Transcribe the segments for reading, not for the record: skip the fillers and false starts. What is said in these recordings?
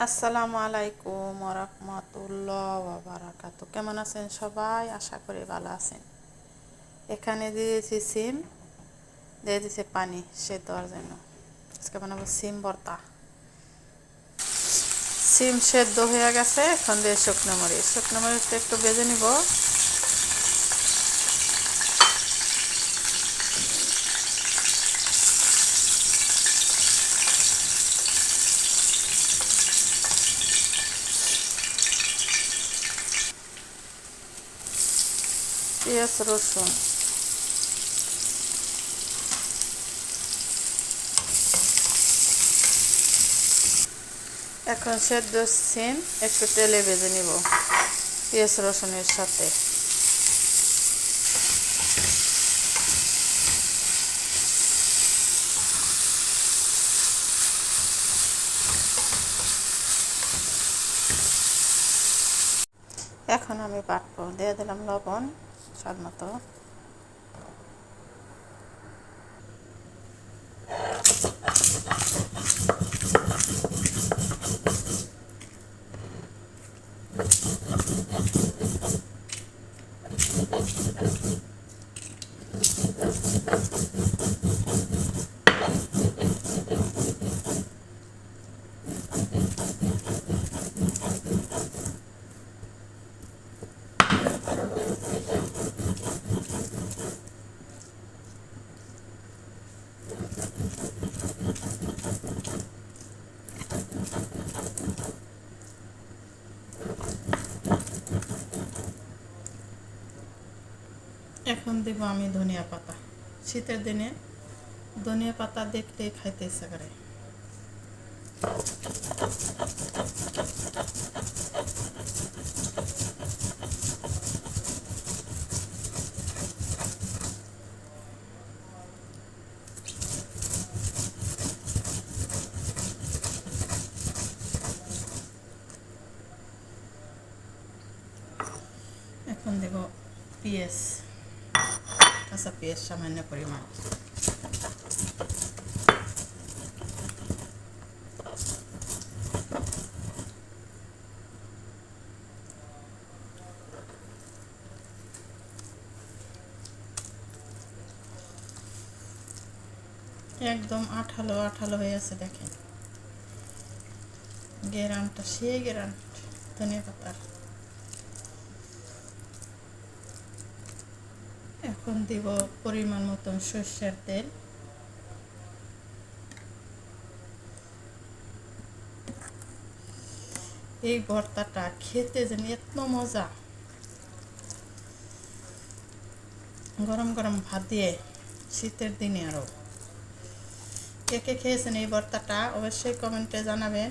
আসসালামু আলাইকুম ওয়া রাহমাতুল্লাহি ওয়া বারাকাতুহু। কেমন আছেন সবাই? আশা করি ভালো আছেন। এখানে দিয়েছি সিম, দিয়ে দিয়েছি পানি সেদ্ধ হওয়ার জন্য। আজকে বানাবো সিম ভর্তা। সিম সেদ্ধ হয়ে গেছে, এখন দিয়ে শুকনো মরিচটা একটু ভেজে নিব। পেঁয়াজ রসুন এখন সেদ্ধ সিম একটু তেলে ভেজে নিব পেঁয়াজ রসুনের সাথে। এখন আমি বাটবো, দিয়ে দিলাম লবণ স্বাদ মতো। এখন দেব আমি ধনিয়া পাতা। শীতের দিনে ধনিয়া পাতা দেখলে খাইতে ইচ্ছা করে। এখন দেব পেঁয়াজ, কাঁচা পেঁয়াজ সামান্য পরিমাণ। একদম আঠালো আঠালো হয়ে আছে, দেখেন গেরানটা, সেই গেরান ধনিয়া পাতার। এখন দিব পরিমাণ মতন সরষের তেল। এই ভর্তাটা খেতে যেন এত মজা, গরম গরম ভাত দিয়ে শীতের দিনে। আরও কে কে খেয়েছেন এই ভর্তাটা অবশ্যই কমেন্টে জানাবেন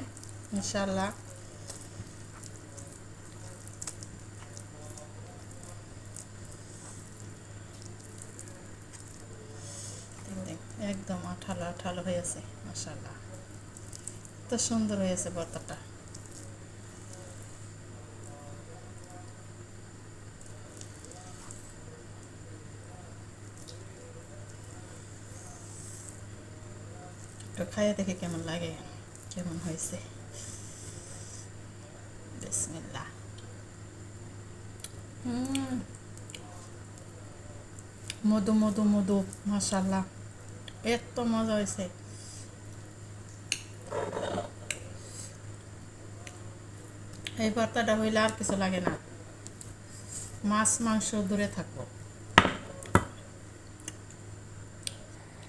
ইনশাআল্লাহ। একদম আঠালো আঠালো হয়েছে, মাশাআল্লাহ, এত সুন্দর হয়েছে ভর্তাটা। একটু খাইয়ে দেখে কেমন লাগে, কেমন হয়েছে। বিসমিল্লাহ। মধু মধু মধু, মাশাআল্লাহ, এত মজা হয়েছে। এই ভর্তাটা হইলে আর কিছু লাগে না, মাছ মাংস দূরে থাকবো।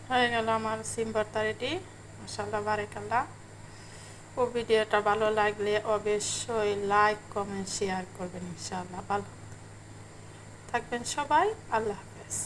হয়ে গেল আমার সিম ভর্তা রেডি, মাশাআল্লাহ বারাকাল্লাহ। ও ভিডিওটা ভালো লাগলে অবশ্যই লাইক কমেন্ট শেয়ার করবেন ইনশাআল্লাহ। ভালো থাকবেন সবাই, আল্লাহ হাফেজ।